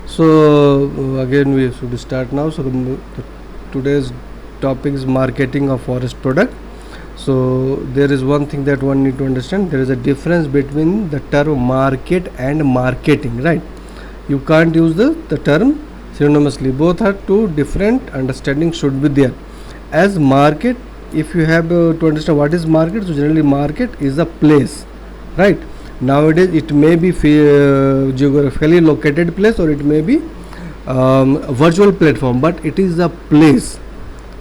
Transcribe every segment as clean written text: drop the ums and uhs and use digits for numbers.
So again we should start now. So today's topic is marketing of forest product. So there is one thing that one need to understand. There is a difference between the term market and marketing, right? You can't use the term synonymously. Both are two different understanding should be there. As market, if you have to understand what is market, so generally market is a place, right? Nowadays it may be geographically located place, or it may be a virtual platform, but it is a place,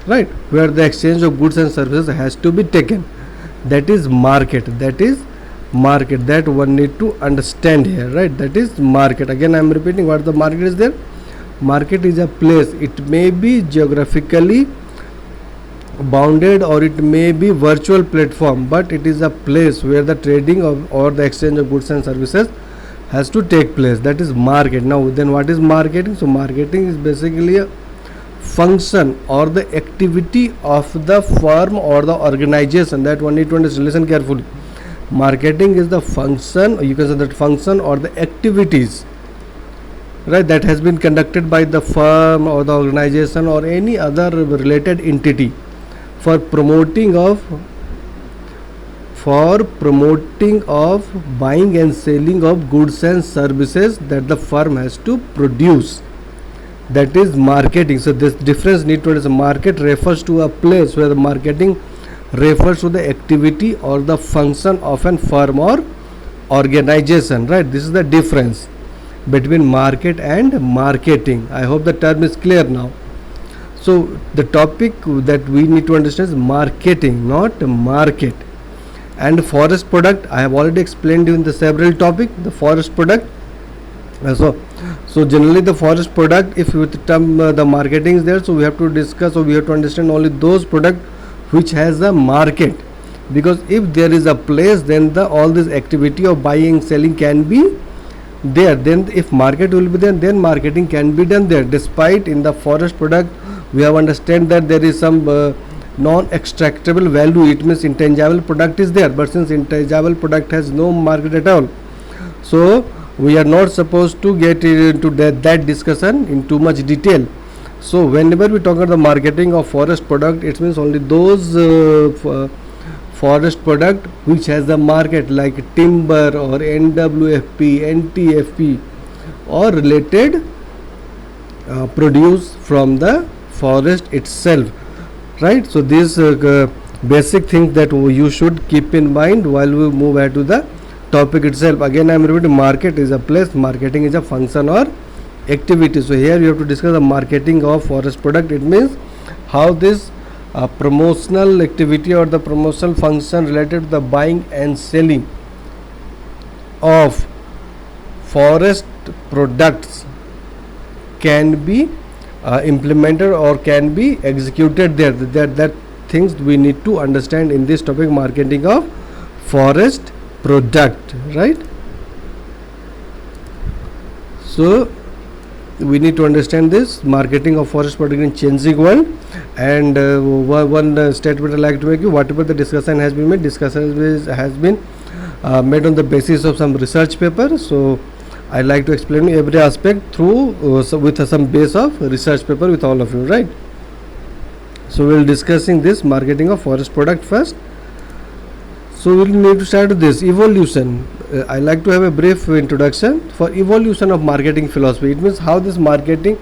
right, where the exchange of goods and services has to be taken. That is market. That one need to understand here, right? That is market. Again I am repeating what the market is there. Market is a place. It may be geographically bounded, or it may be virtual platform, but it is a place where the trading of or the exchange of goods and services has to take place. That is market. Now then, what is marketing? So marketing is basically a function or the activity of the firm or the organization. That one need to understand. Listen carefully. Marketing is the function, or you can say that function or the activities, right, that has been conducted by the firm or the organization or any other related entity for promoting of buying and selling of goods and services that the firm has to produce. That is marketing. So this difference need to understand. Market refers to a place, where the marketing refers to the activity or the function of an firm or organization, right? This is the difference between market and marketing. I hope the term is clear now. So the topic that we need to understand is marketing, not market. And forest product, I have already explained in the several topic. The forest product. So generally the forest product, if with the term the marketing is there, so we have to discuss, or we have to understand only those product which has a market. Because if there is a place, then the all this activity of buying selling can be there. Then if market will be there, then marketing can be done there. Despite in the forest product we have understand that there is some non-extractable value, it means intangible product is there, but since intangible product has no market at all, so we are not supposed to get into that discussion in too much detail. So whenever we talk about the marketing of forest product, it means only those forest product which has the market, like timber or NWFP, NTFP, or related produce from the forest itself, right? So these basic things that you should keep in mind while we move ahead to the topic itself. Again I am repeating, market is a place, marketing is a function or activity. So here you have to discuss the marketing of forest product. It means how this promotional activity or the promotional function related to the buying and selling of forest products can be implemented or can be executed there. That things we need to understand in this topic, marketing of forest product, right? So we need to understand this marketing of forest product in changing world. And one statement I like to make you, whatever the discussion has been made, has been made on the basis of some research paper. So I like to explain every aspect through with some base of research paper with all of you, right? So we will discussing this marketing of forest product first. So we will need to start with this evolution. I like to have a brief introduction for evolution of marketing philosophy. It means how this marketing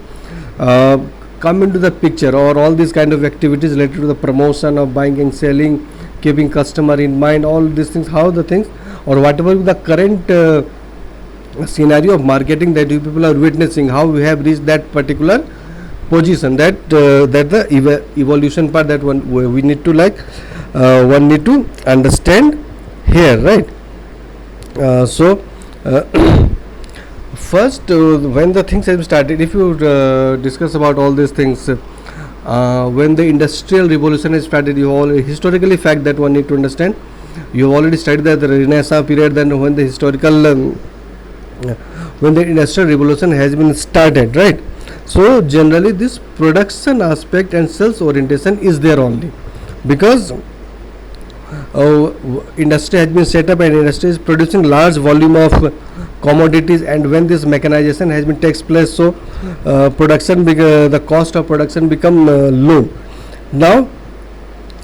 come into the picture, or all these kind of activities related to the promotion of buying and selling, keeping customer in mind, all these things, how the things, or whatever the current scenario of marketing that you people are witnessing, how we have reached that particular position. That the evolution part, that one we need to one need to understand here, right? First, when the things have started, if you discuss about all these things, when the industrial revolution has started, you all historically fact that one need to understand. You have already studied that the Renaissance period, then when the historical when the industrial revolution has been started, right? So generally this production aspect and sales orientation is there only, because industry has been set up and industry is producing large volume of commodities, and when this mechanization has been takes place, so the cost of production become low. Now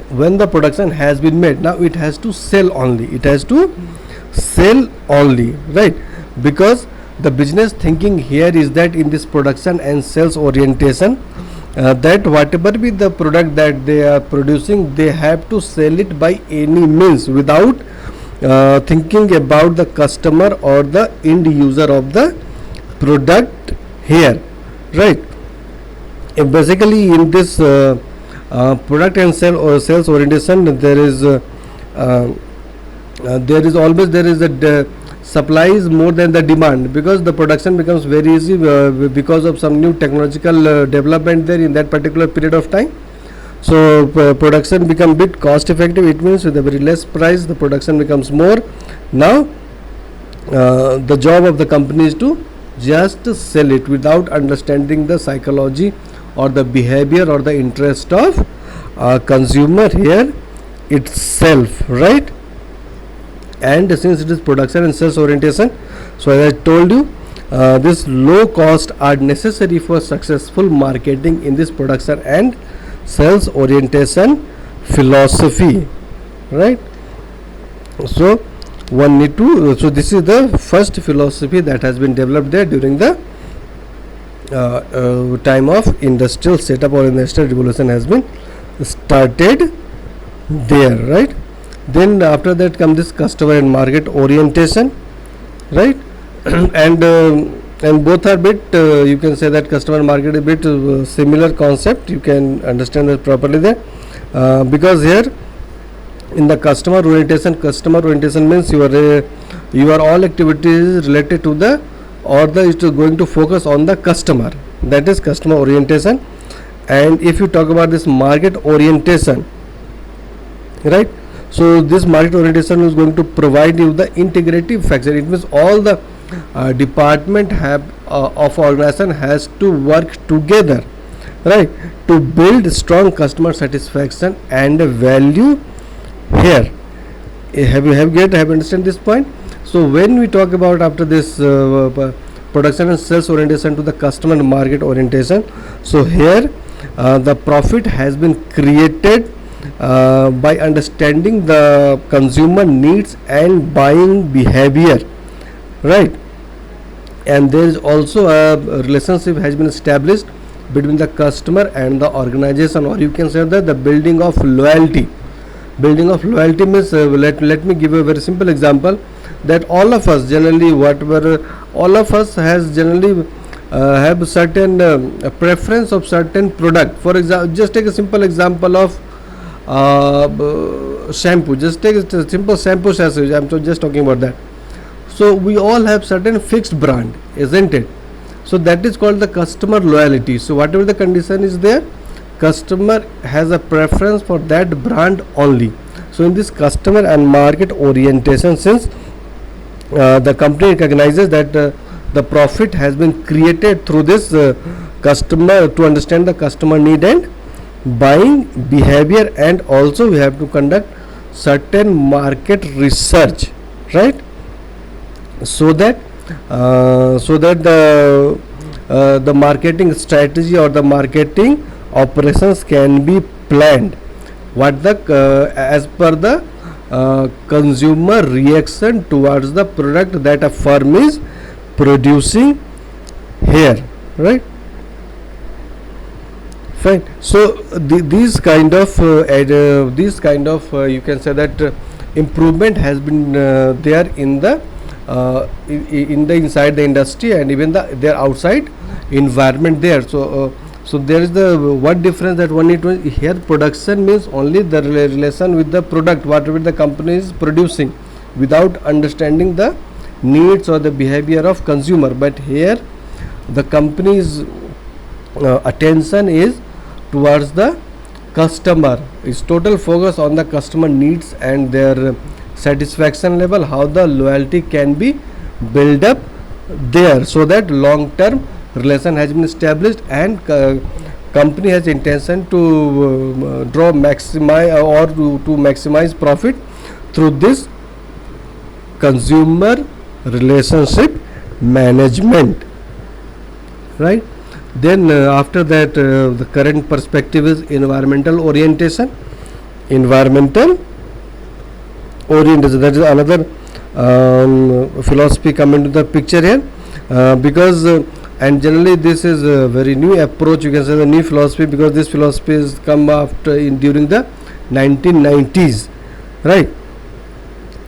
when the production has been made, now it has to sell only, right? Because the business thinking here is that in this production and sales orientation, that whatever be the product that they are producing, they have to sell it by any means without thinking about the customer or the end user of the product here, right? Basically in this product and sales orientation, there is always there is a supply is more than the demand, because the production becomes very easy because of some new technological development there in that particular period of time. So production become bit cost effective. It means with a very less price the production becomes more. Now the job of the company is to just sell it without understanding the psychology or the behavior or the interest of consumer here itself, right? And since it is production and sales orientation, so as I told you, this low cost are necessary for successful marketing in this production and sales orientation philosophy, right? So one need to, so this is the first philosophy that has been developed there during the time of industrial setup or industrial revolution has been started there, right? Then after that come this customer and market orientation, right? and both are bit you can say that customer and market is bit similar concept. You can understand that properly there, because here in the customer orientation means your all activities related to the or the is going to focus on the customer, that is customer orientation. And if you talk about this market orientation, right, so this market orientation is going to provide you the integrative factor. It means all the department have of organization has to work together, right, to build strong customer satisfaction and value here. Have you understand this point? So when we talk about after this production and sales orientation to the customer and market orientation, so here the profit has been created by understanding the consumer needs and buying behavior, right? And there is also a relationship has been established between the customer and the organization, or you can say that the building of loyalty. Building of loyalty means let me give a very simple example, that all of us generally all of us has generally have certain preference of certain product. For example, just take a simple example of shampoo. Just take a simple shampoo sachet. I'm just talking about that. So we all have certain fixed brand, isn't it? So that is called the customer loyalty. So whatever the condition is there, customer has a preference for that brand only. So in this customer and market orientation, since the company recognizes that the profit has been created through this customer, to understand the customer need and buying behavior, and also we have to conduct certain market research, right? So that the marketing strategy or the marketing operations can be planned as per the consumer reaction towards the product that a firm is producing here, right? Fine. So these kind of you can say that improvement has been there in the inside the industry and even their outside environment there. So there is the one difference that one need to here. Production means only the relation with the product whatever the company is producing, without understanding the needs or the behavior of consumer. But here the company's attention is towards the customer, is total focus on the customer needs and their satisfaction level, how the loyalty can be built up there, so that long term relation has been established and company has intention to draw maximize or to maximize profit through this consumer relationship management, right? Then after that, the current perspective is environmental orientation. Environmental orientation, that is another philosophy come into the picture here, because and generally this is a very new approach, you can say the new philosophy, because this philosophy has come after during the 1990s, right,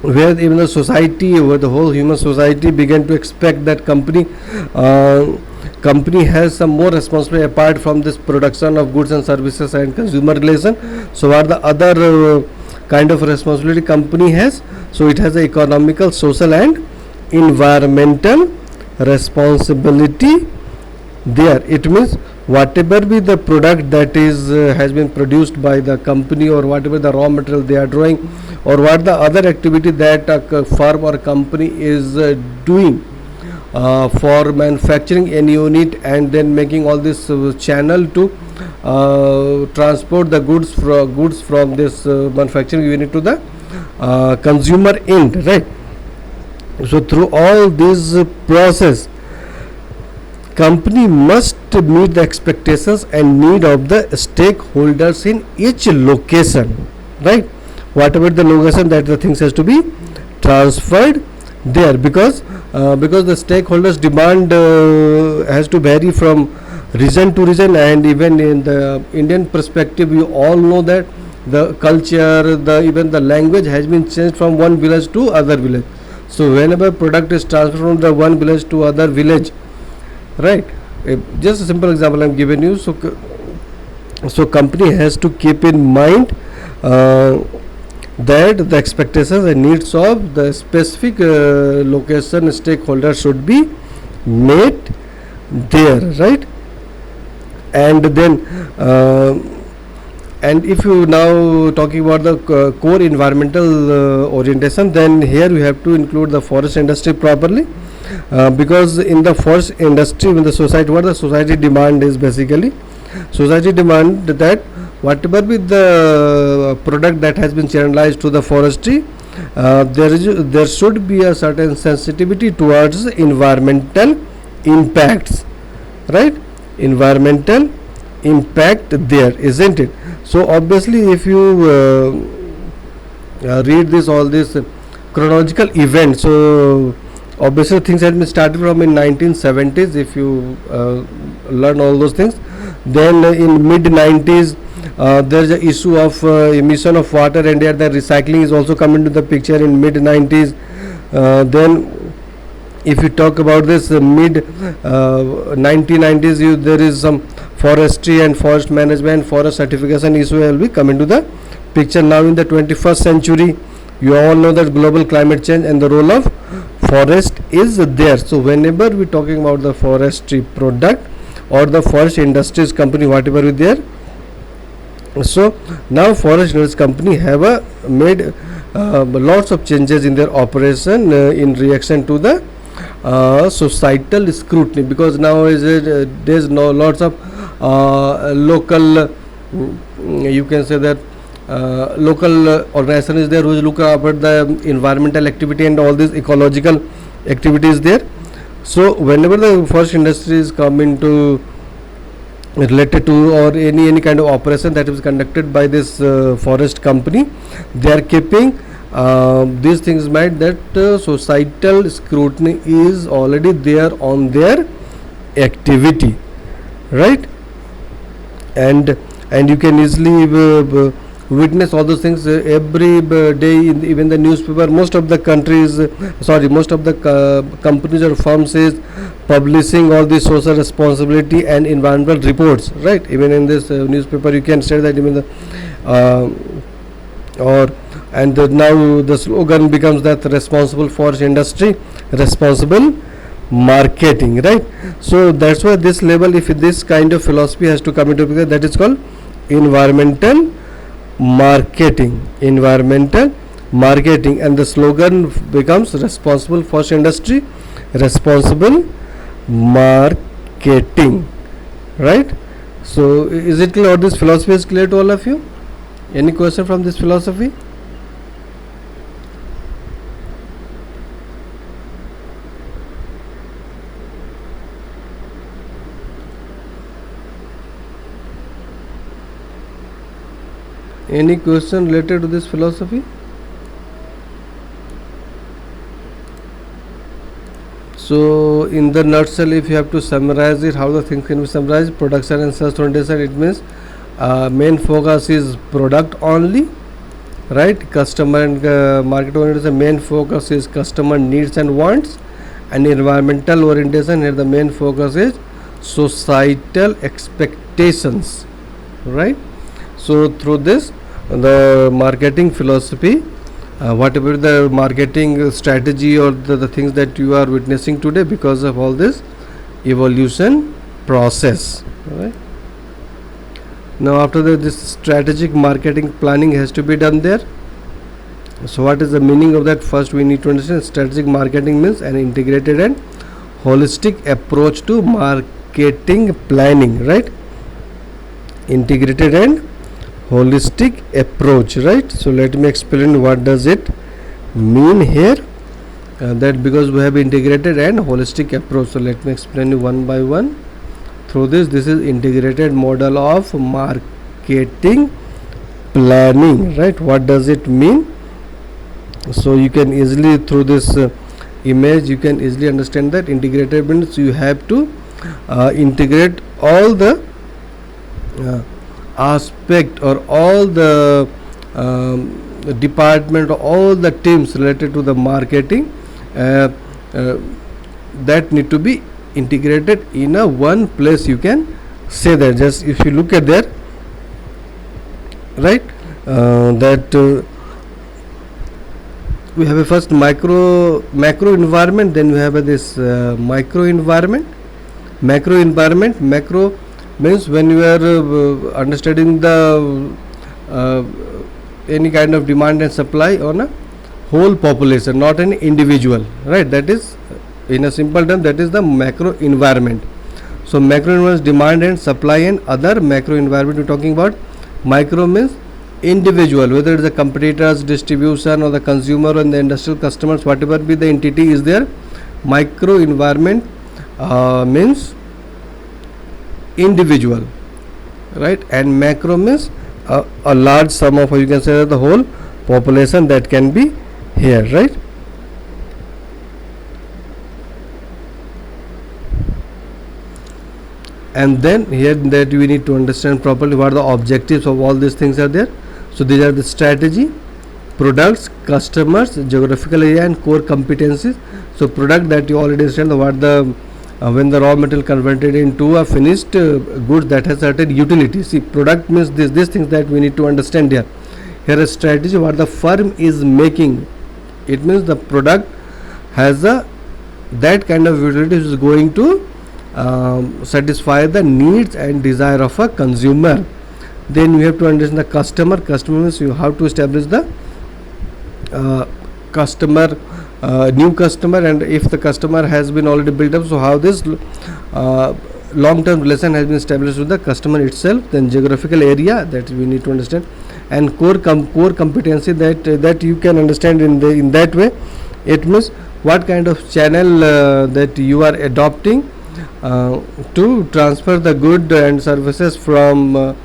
where even the society, where the whole human society began to expect that company has some more responsibility apart from this production of goods and services and consumer relation. So what the other kind of responsibility company has? So it has a economical, social and environmental responsibility there. It means whatever be the product that is has been produced by the company, or whatever the raw material they are drawing, or what the other activity that a firm or company is doing for manufacturing any unit, and then making all this channel to transport the goods from this manufacturing unit to the consumer end, right? So through all this process, company must meet the expectations and need of the stakeholders in each location, right? Whatever the location, that the things has to be transferred there, because the stakeholders demand has to vary from region to region. And even in the Indian perspective, you all know that the culture, even the language has been changed from one village to other village. So whenever product is transferred from the one village to other village, right, just a simple example I'm giving you. So company has to keep in mind that the expectations and needs of the specific location stakeholder should be met there, right? And then and if you now talking about the core environmental orientation, then here we have to include the forest industry properly, because in the forest industry, when the society, what the society demand is, basically society demand that whatever be the product that has been channelized to the forestry, there should be a certain sensitivity towards environmental impacts, right? Environmental impact there, isn't it? So obviously if you read this, all this chronological event, so obviously things had been started from in 1970s, if you learn all those things. Then in mid 90s, there is a issue of emission of water, and there the recycling is also come into the picture in mid 90s. Then if you talk about this mid 1990s, there is some forestry and forest management, forest certification issue will be come into the picture. Now in the 21st century, you all know that global climate change and the role of forest is there. So whenever we talking about the forestry product or the forest industries company, whatever is there, so now forest industries company have made lots of changes in their operation in reaction to the societal scrutiny, because now there's no lots of local, you can say that local organization is there who is looking about the environmental activity and all these ecological activities there. So whenever the forest industries come into related to or any kind of operation that is conducted by this forest company, they are keeping these things in mind, that societal scrutiny is already there on their activity, right? And you can easily witness all those things every day in even the newspaper. Most of the countries, most of the companies or firms is publishing all the social responsibility and environmental reports, right? Even in this newspaper you can say that even the now the slogan becomes that responsible forest industry, responsible marketing, right? So that's why this level, if this kind of philosophy has to come into picture, that is called environmental marketing. Environmental marketing, and the slogan becomes responsible forest industry, responsible marketing, right? So is it clear, or this philosophy is clear to all of you? Any question from this philosophy? Any question related to this philosophy? So in the nutshell, if you have to summarize it, how the things can be summarized: production and sales orientation, it means main focus is product only, right? Customer and market orientation, main focus is customer needs and wants. And environmental orientation, here the main focus is societal expectations, right? So through this, the marketing philosophy, whatever the marketing strategy or the things that you are witnessing today, because of all this evolution process, right? Now after that, this strategic marketing planning has to be done there. So what is the meaning of that? First we need to understand strategic marketing means an integrated and holistic approach to marketing planning, right? Integrated and holistic approach, right? So let me explain what does it mean here, that because we have integrated and holistic approach. So let me explain you one by one. Through this is integrated model of marketing planning, right? What does it mean? So you can easily, through this image, you can easily understand that integrated means you have to integrate all the aspect or all the department or all the teams related to the marketing that need to be integrated in a one place. You can say that, just if you look at there, right, that we have a first macro environment, then we have this micro environment. Macro means when you are understanding the any kind of demand and supply on a whole population, not an individual, right? That is, in a simple term, that is the macro environment. So macro environment is demand and supply and other macro environment we're talking about. Micro means individual, whether it is the competitors, distribution, or the consumer and the industrial customers, whatever be the entity is there. Micro environment means individual, right? And macro means a large sum of, you can say that the whole population that can be here, right? And then here that we need to understand properly what the objectives of all these things are there. So these are the strategy, products, customers, geographical area, and core competencies. So product, that you already understand what the when the raw material converted into a finished goods that has certain utility. See, product means these things that we need to understand here. Here a strategy, what the firm is making. It means the product has a that kind of utility which is going to satisfy the needs and desire of a consumer. Then we have to understand the customer. Customer means you have to establish the customer, new customer, and if the customer has been already built up, so how this long-term relation has been established with the customer itself. Then geographical area, that we need to understand, and core competency, that you can understand in that way. It means what kind of channel that you are adopting to transfer the good and services from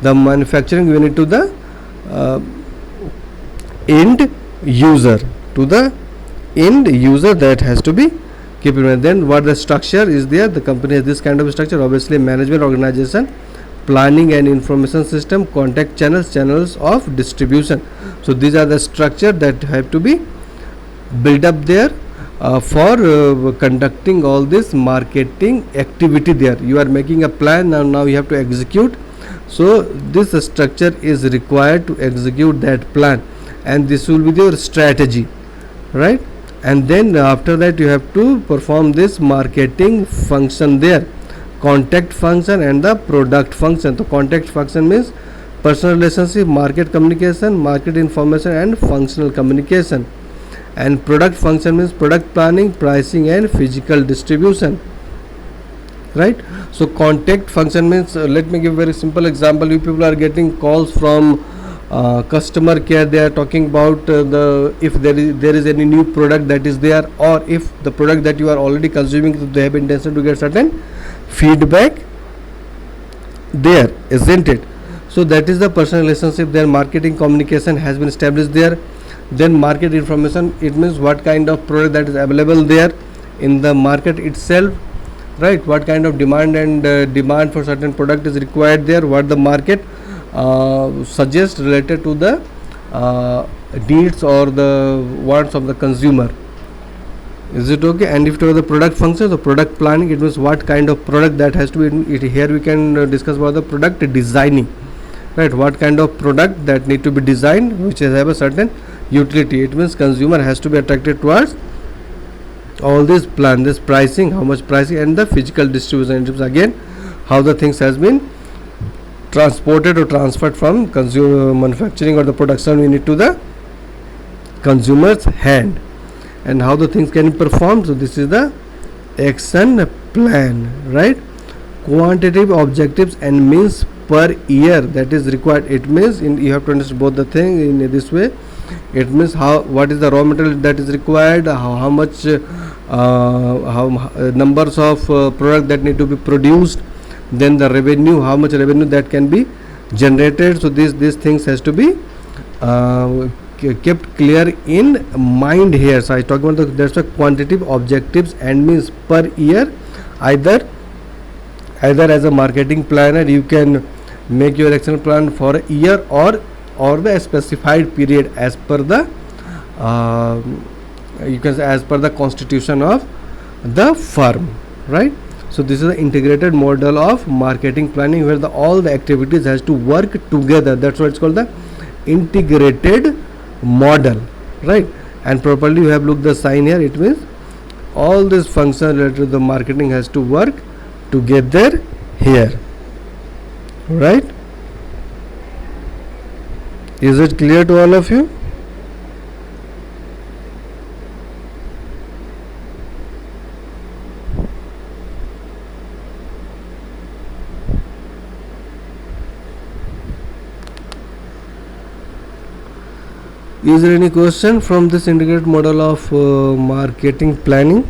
the manufacturing unit to the end user, that has to be keep in mind. Then what the structure is there, the company has this kind of structure, obviously management, organization, planning and information system, contact channels of distribution. So these are the structure that have to be built up there for conducting all this marketing activity there. You are making a plan, now you have to execute. So this structure is required to execute that plan, and this will be your strategy, right? And then after that you have to perform this marketing function there, contact function and the product function. So contact function means personal relationship, market communication, market information, and functional communication. And product function means product planning, pricing, and physical distribution. right? So contact function means, let me give a very simple example. You people are getting calls from customer care. They are talking about if there is any new product that is there, or if the product that you are already consuming, so they have intention to get certain feedback there, isn't it? So that is the personal relationship. Their marketing communication has been established there. Then market information, it means what kind of product that is available there in the market itself, right? What kind of demand and demand for certain product is required there, what the market suggests related to the needs or the wants of the consumer. Is it okay? And if to the product function, the product planning, it means what kind of product that has to be. Here we can discuss about the product designing, right? What kind of product that need to be designed which have a certain utility. It means consumer has to be attracted towards all this plan, this pricing, how much pricing, and the physical distribution. It means again how the things has been transported or transferred from consumer manufacturing or the production unit to the consumer's hand, and how the things can be performed. So this is the action plan, right? Quantitative objectives and means per year that is required. It means you have to understand both the thing in this way. It means what is the raw material that is required, how much numbers of product that need to be produced, then the revenue, how much revenue that can be generated. So these things has to be kept clear in mind here. So I talk about that's a quantitative objectives and means per year. Either as a marketing planner you can make your action plan for a year, or the specified period as per the you can say as per the constitution of the firm, right? So this is the integrated model of marketing planning where all the activities has to work together. That's why it's called the integrated model, right? And properly you have looked the sign here. It means all this function related to the marketing has to work together here, right? Is it clear to all of you? Is there any question from this integrated model of marketing planning?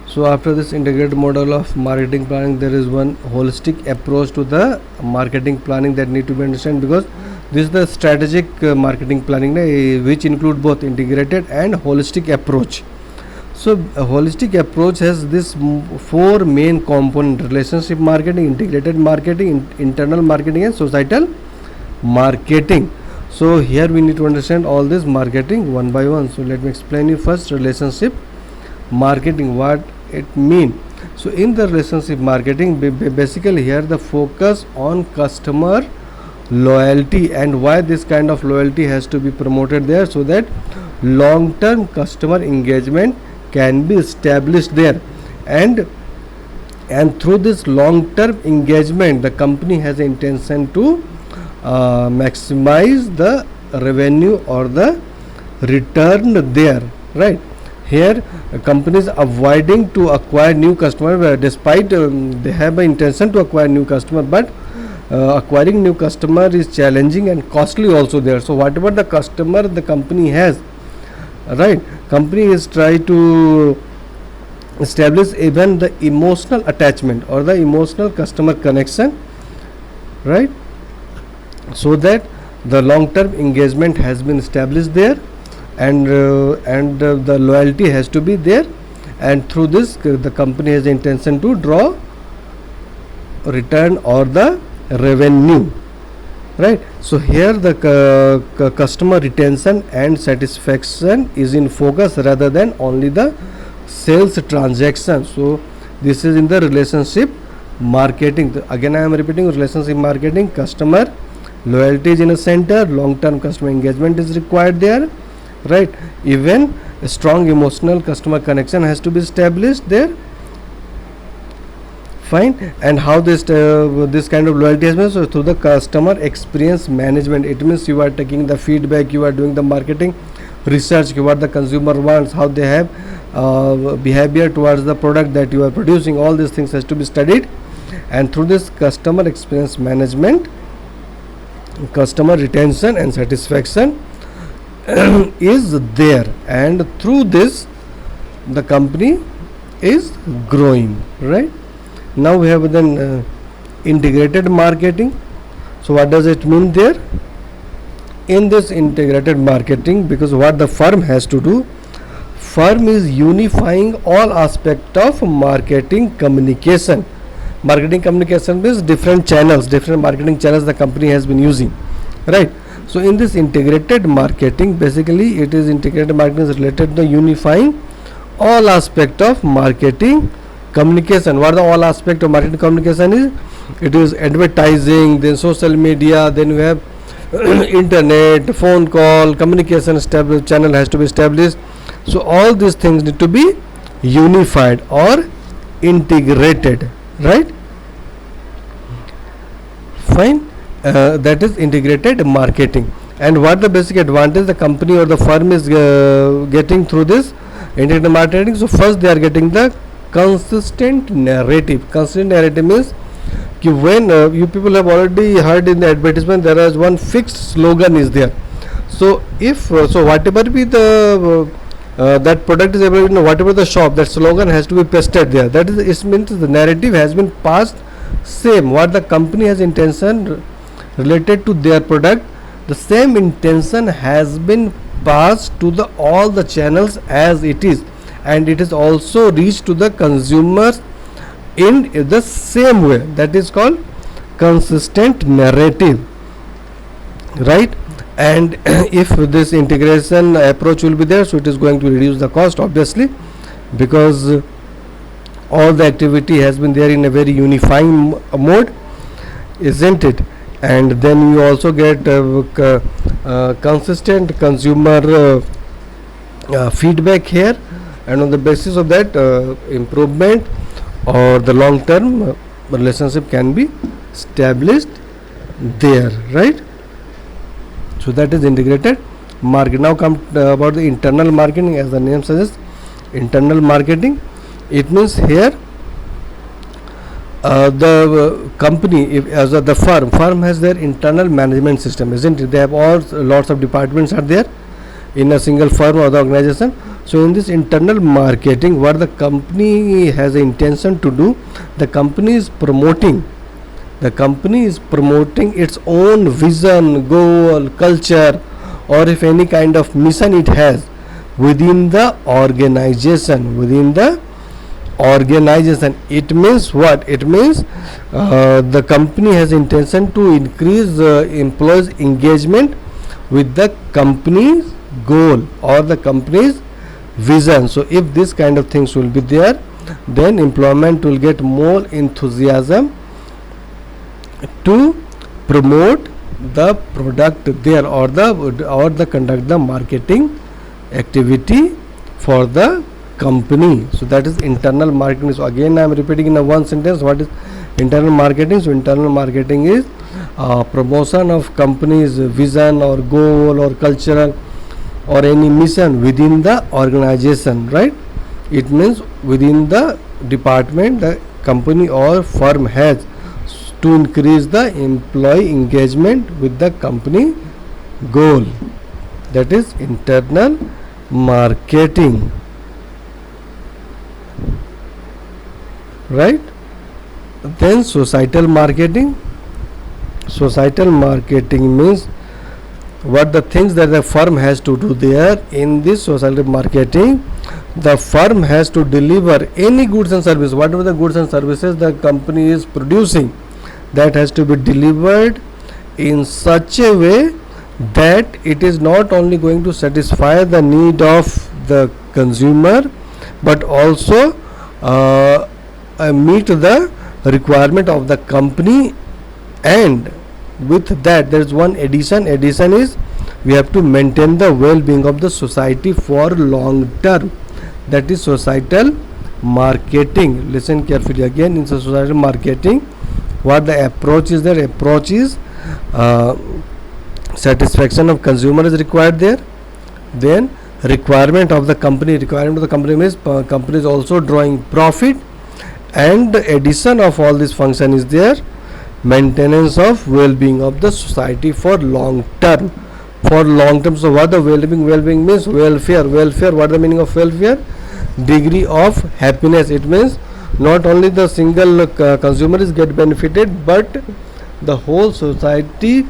So after this integrated model of marketing planning, there is one holistic approach to the marketing planning that need to be understood, because this is the strategic marketing planning which include both integrated and holistic approach. So a holistic approach has this four main components: relationship marketing, integrated marketing, internal marketing, and societal marketing. So here we need to understand all this marketing one by one. So let me explain you first relationship marketing, what it mean. So in the relationship marketing, basically here the focus on customer loyalty and why this kind of loyalty has to be promoted there, so that long term customer engagement can be established there, and through this long term engagement the company has intention to maximize the revenue or the return there, right? Here companies avoiding to acquire new customer, despite they have an intention to acquire new customer, but acquiring new customer is challenging and costly also there. So whatever the customer the company has, right, company is try to establish even the emotional attachment or the emotional customer connection, right, so that the long term engagement has been established there, and the loyalty has to be there, and through this the company has the intention to draw return or the revenue, right? So here the customer retention and satisfaction is in focus rather than only the sales transaction. So this is in the relationship marketing. Again I am repeating, relationship marketing, customer loyalty is in a center, long term customer engagement is required there, right? Even A strong emotional customer connection has to be established there. Fine. And how this kind of loyalty has been, so through the customer experience management. It means you are taking the feedback, you are doing the marketing research, what the consumer wants, how they have behavior towards the product that you are producing. All these things has to be studied, and through this customer experience management, customer retention and satisfaction is there, and through this the company is growing, right? Now we have then integrated marketing. So what does it mean there? In this integrated marketing, because what the firm has to do, firm is unifying all aspect of marketing communication. Marketing communication means different channels, different marketing channels the company has been using, right? So in this integrated marketing, basically it is integrated marketing is related to unifying all aspect of marketing communication. What are the all aspect of marketing communication is? It is advertising, then social media, then we have internet, phone call, communication channel has to be established. So all these things need to be unified or integrated, right? Fine. That is integrated marketing. And what the basic advantage the company or the firm is getting through this integrated marketing? So first they are getting the consistent narrative. Consistent narrative means when you people have already heard in the advertisement, there is one fixed slogan is there. So if so whatever be the that product is available in whatever the shop, that slogan has to be pasted there. That is, it means the narrative has been passed same. What the company has intention related to their product, the same intention has been passed to the all the channels as it is, and it is also reached to the consumers in the same way. That is called consistent narrative, right? And if this integration approach will be there, so it is going to reduce the cost, obviously, because all the activity has been there in a very unifying mode, isn't it? And then you also get consistent consumer feedback here, and on the basis of that improvement or the long term relationship can be established there, right? So that is integrated market. Now come about the internal marketing. As the name suggests, internal marketing, it means here the company, if as the firm has their internal management system, isn't it? They have all lots of departments are there in a single firm or the organization. So in this internal marketing, what the company has the intention to do, the company is promoting its own vision, goal, culture, or if any kind of mission it has within the organization. It means what? It means the company has intention to increase employees engagement with the company's goal or the company's vision. So if this kind of things will be there, then employment will get more enthusiasm to promote the product there, or the conduct the marketing activity for the company. So that is internal marketing. So again I am repeating in a one sentence, what is internal marketing? So internal marketing is promotion of company's vision or goal or cultural or any mission within the organization, right? It means within the department the company or firm has to increase the employee engagement with the company goal. That is internal marketing, right? Then societal marketing. Societal marketing means what the things that the firm has to do there. In this societal marketing, the firm has to deliver any goods and services, whatever the goods and services the company is producing, that has to be delivered in such a way that it is not only going to satisfy the need of the consumer, but also meet the requirement of the company. And with that there is one addition is we have to maintain the well-being of the society for long term. That is societal marketing. Listen carefully again. In societal marketing, what the approach is there? Approach is satisfaction of consumer is required there. Then requirement of the company. Requirement of the company means company is also drawing profit, and addition of all this function is there. Maintenance of well-being of the society for long term. For long term. So what the well-being? Well-being means welfare. Welfare. What the meaning of welfare? Degree of happiness. It means not only the single consumer is get benefited, but the whole society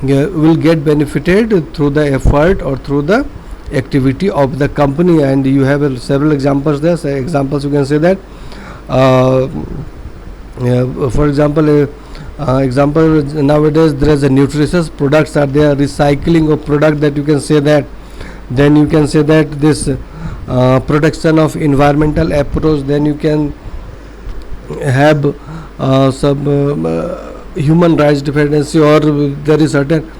will get benefited through the effort or through the activity of the company. And you have several examples there. So examples you can say that for example nowadays there is a nutritious products are there, recycling of product, that you can say that. Then you can say that this protection of environmental approach. Then you can have some human rights dependency, or there is certain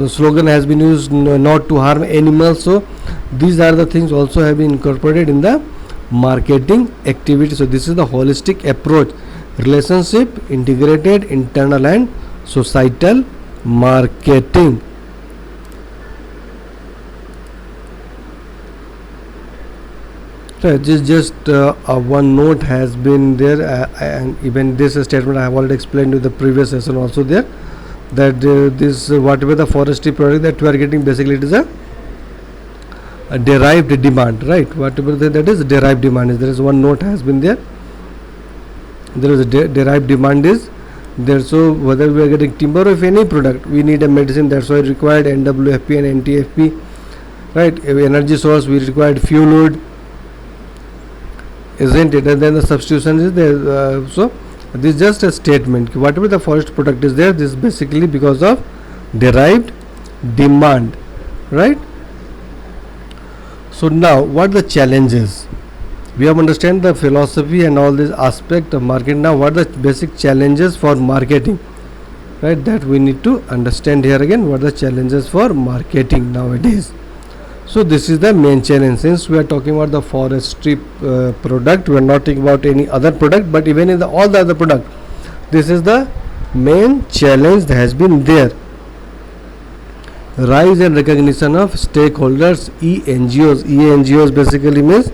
slogan has been used, not to harm animals. So these are the things also have been incorporated in the marketing activity. So this is the holistic approach, relationship, integrated, internal and societal marketing. Right, just one note has been there, and even this statement I have already explained in the previous session also there, that this whatever the forestry product that we are getting, basically it is a derived demand, right? Whatever that is derived demand is, there is one note has been there. There is a derived demand is there. So whether we are getting timber or any product, we need a medicine. That's why required NWFP and NTFP, right? Energy source, we required fuel wood, isn't it? And then the substitution is there. So this is just a statement. Whatever the forest product is there, this is basically because of derived demand, right? So now what the challenges? We have understand the philosophy and all this aspect of marketing. Now what are the basic challenges for marketing, right? That we need to understand here again. What are the challenges for marketing nowadays? So this is the main challenge. Since we are talking about the forestry product, we are not talking about any other product, but even in all the other product, this is the main challenge that has been there. Rise and recognition of stakeholders, ENGOs. ENGOs basically means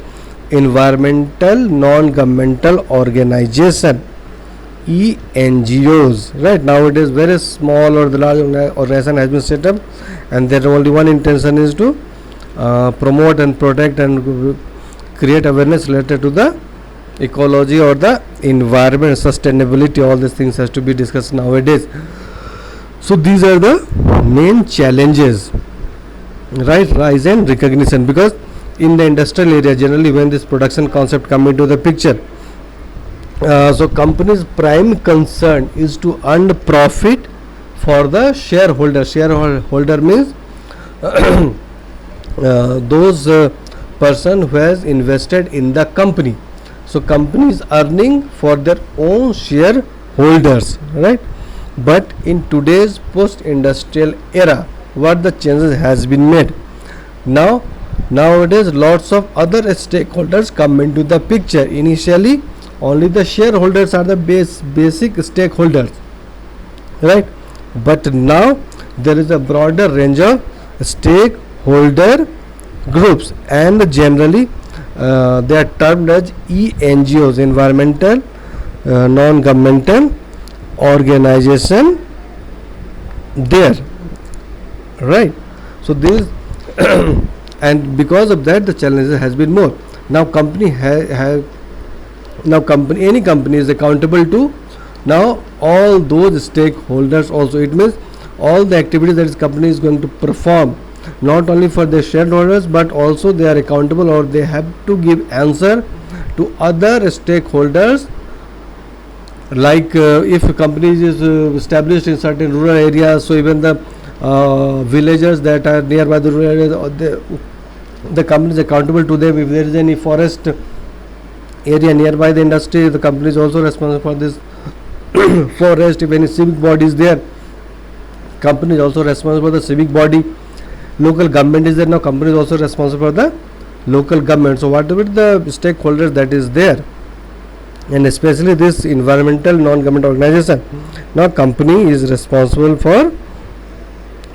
environmental non-governmental organization, ENGOs, right? Nowadays very small or the large organization has been set up, and their only one intention is to promote and protect and create awareness related to the ecology or the environment, sustainability. All these things has to be discussed nowadays. So these are the main challenges, right? Rise and recognition, because in the industrial area generally when this production concept come into the picture, so company's prime concern is to earn profit for the shareholder. Shareholder means those person who has invested in the company. So company is earning for their own shareholders, right? But in today's post-industrial era, what the changes has been made? Nowadays lots of other stakeholders come into the picture. Initially only the shareholders are the basic stakeholders, right? But now there is a broader range of stakeholder groups, and generally they are termed as ENGOs, environmental non-governmental organization there, right? So this and because of that the challenges has been more. Now company any company is accountable to now all those stakeholders also. It means all the activities that this company is going to perform, not only for their shareholders, but also they are accountable, or they have to give answer to other stakeholders. Like if a company is established in certain rural areas, so even the villagers that are nearby the rural areas, the company is accountable to them. If there is any forest area nearby the industry, the company is also responsible for this forest. If any civic body is there, Company is also responsible for the civic body. Local government is there, now company is also responsible for the local government. So whatever the stakeholders that is there, and especially this environmental non-government organization, now company is responsible for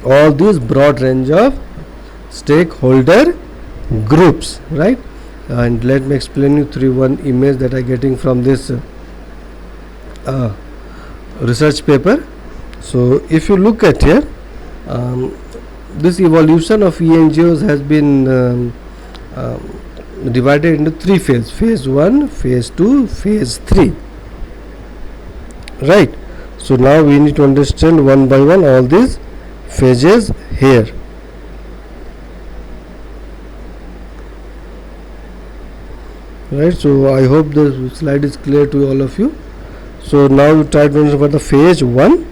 all these broad range of stakeholder groups, right? And let me explain you through one image that I getting from this research paper. So if you look at here, this evolution of ENGOs has been divided into three phases: phase 1, phase 2, phase 3, right? So now we need to understand one by one all these phases here. Right, so I hope the slide is clear to all of you. So now we try to understand for the phase 1.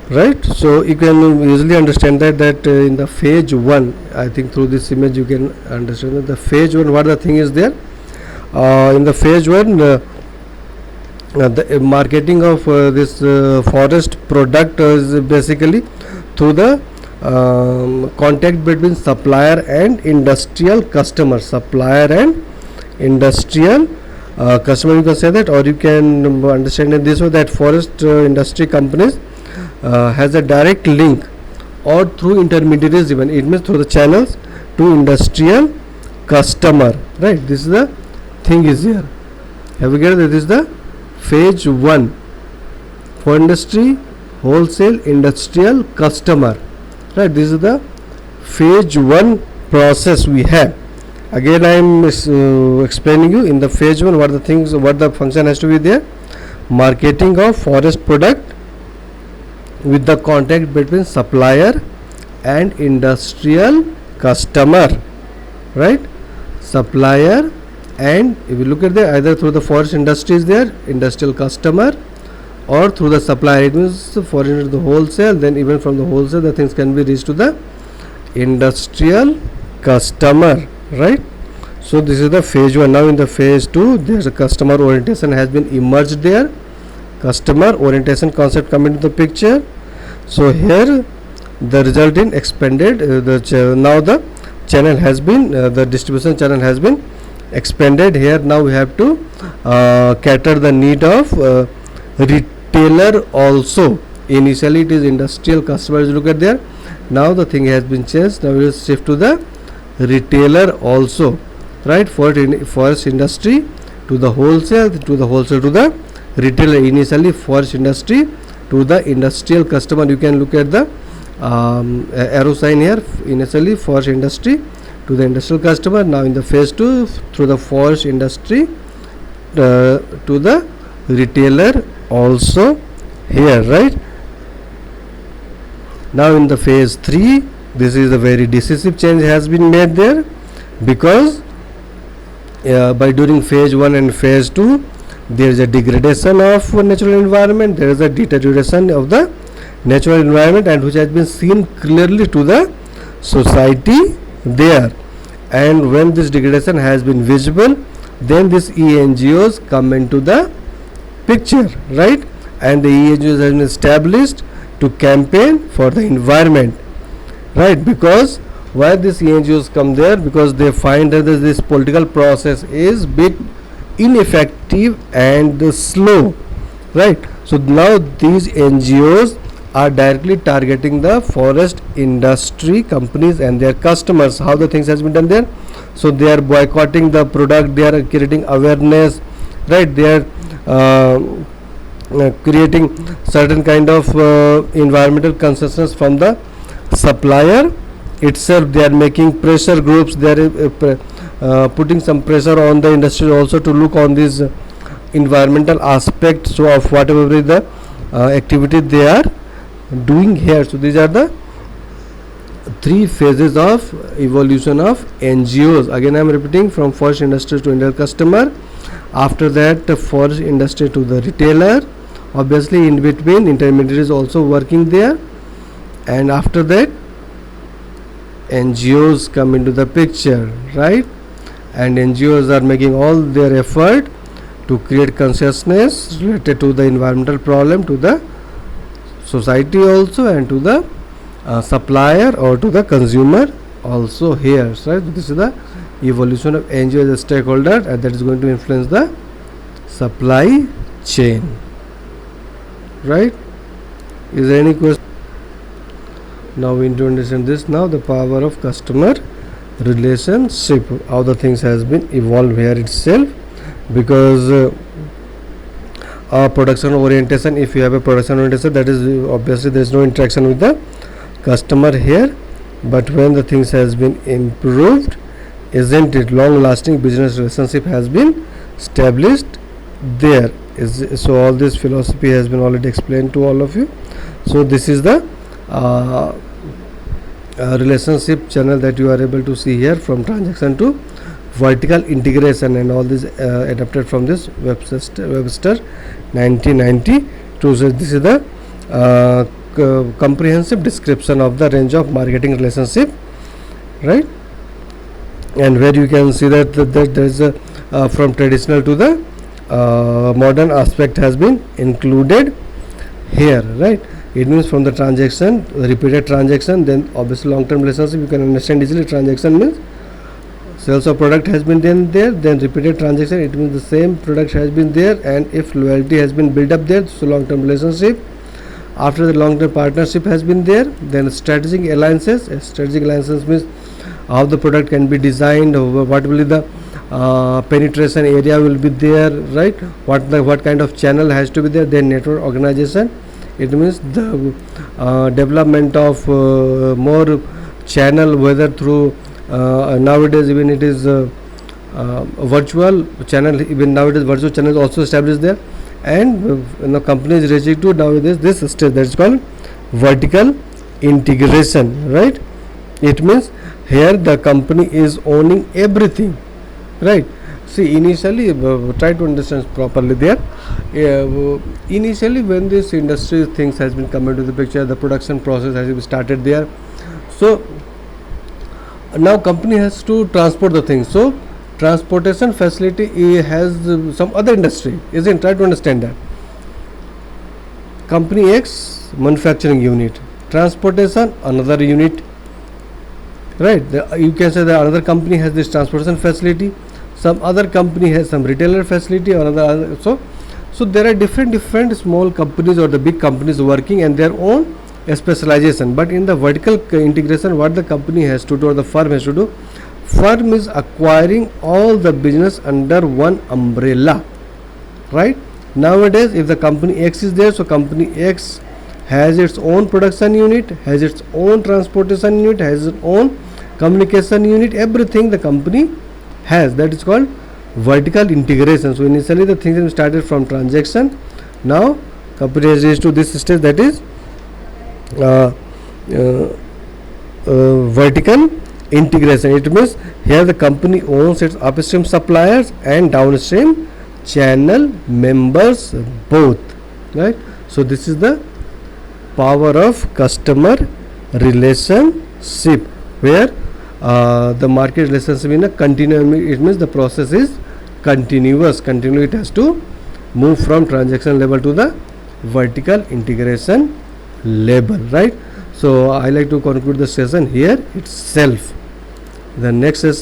Right, so you can easily understand that in the phase 1, I think through this image you can understand that the phase 1, what the thing is there. In the phase 1, the marketing of this forest product is basically through the contact between supplier and industrial customer. Supplier and industrial customer, you can say that, or you can understand it this way, that forest industry companies has a direct link or through intermediaries, even it means through the channels to industrial customer, right? This is the thing is here. Have you get it? This is the phase 1 for industry, wholesale, industrial, customer, right? This is the phase 1 process we have. Again I am explaining you in the phase 1 what the things, what the function has to be there. Marketing of forest product with the contact between supplier and industrial customer, right? Supplier, and if you look at the either through the forest industry is there, industrial customer, or through the supplier, it means for the wholesale, then even from the wholesale the things can be reached to the industrial customer, right? So this is the phase 1. Now in the phase 2, there's a customer orientation has been emerged there. Customer orientation concept come into the picture. So here the result in expanded now the channel has been the distribution channel has been expanded. Here now we have to cater the need of retailer also. Initially it is industrial customers, look at there. Now the thing has been changed. Now we will shift to the retailer also, right? For forest industry to the wholesale to the retailer. Initially forest industry to the industrial customer. You can look at the arrow sign here. Initially forest industry to the industrial customer. Now in the phase 2 through the forest industry to the retailer also here, right? Now in the phase 3, this is a very decisive change has been made there, because by during phase 1 and phase 2 there is a degradation of natural environment, there is a deterioration of the natural environment, and which has been seen clearly to the society there. And when this degradation has been visible, then these ENGOs come into the picture, right? And the ENGOs have been established to campaign for the environment, right? Because why these ENGOs come there? Because they find that this political process is bit ineffective and slow, right? So now these NGOs are directly targeting the forest industry companies and their customers. How the things has been done there? So they are boycotting the product, they are creating awareness, right? They are creating certain kind of environmental concessions from the supplier itself. They are making pressure groups, they are putting some pressure on the industry also to look on these environmental aspects of whatever is the activity they are doing here. So these are the 3 phases of evolution of NGOs. Again I am repeating, from forest industry to industrial customer, after that the forest industry to the retailer, obviously in between intermediaries also working there, and after that NGOs come into the picture, right? and NGOs are making all their effort to create consciousness related to the environmental problem to the society also, and to the supplier or to the consumer also here, right? This is the evolution of NGO as a stakeholder, and that is going to influence the supply chain, right? Is there any question? Now we need to understand this. Now the power of customer relationship, how the things has been evolved here itself, because production orientation, if you have a production orientation, that is obviously there is no interaction with the customer here. But when the things has been improved, isn't it, long lasting business relationship has been established there. So all this philosophy has been already explained to all of you. So this is the relationship channel that you are able to see here, from transaction to vertical integration, and all this adapted from this Webster 1992. So this is the comprehensive description of the range of marketing relationship, right? And where you can see that there is a from traditional to the modern aspect has been included here, right? It means from the transaction, repeated transaction, then obviously long term relationship, you can understand easily. Transaction means sales of product has been done there, then repeated transaction, it means the same product has been there, and if loyalty has been built up there, so long term relationship. After the long term partnership has been there, then strategic alliances. Strategic alliances means how the product can be designed, what will be the penetration area will be there, right? What kind of channel has to be there. Then network organization, it means the development of more channel, whether through nowadays even it is virtual channel, even nowadays virtual channel is also established there, and company is reaching to nowadays this stage that is called vertical integration, right? It means here the company is owning everything, right? See, initially try to understand properly there. Initially when this industry things has been come into the picture, the production process has been started there. So now company has to transport the things, so transportation facility has some other industry, isn't? Try to understand that. Company X manufacturing unit, transportation another unit, right? You can say that another company has this transportation facility, some other company has some retailer facility, or another. So there are different small companies or the big companies working and their own specialization. But in the vertical integration, what the company has to do or the firm has to do, firm is acquiring all the business under one umbrella, right? Nowadays if the company X is there, so company X has its own production unit, has its own transportation unit, has its own communication unit, everything the company has. That is called vertical integration. So initially the things started from transaction, now company has reached to this stage, that is vertical integration. It means here the company owns its upstream suppliers and downstream channel members both, right? So this is the power of customer relationship, where the market relationship in a continuum, it means the process is continuous, it has to move from transaction level to the vertical integration level, right? So I like to conclude the session here itself. The next session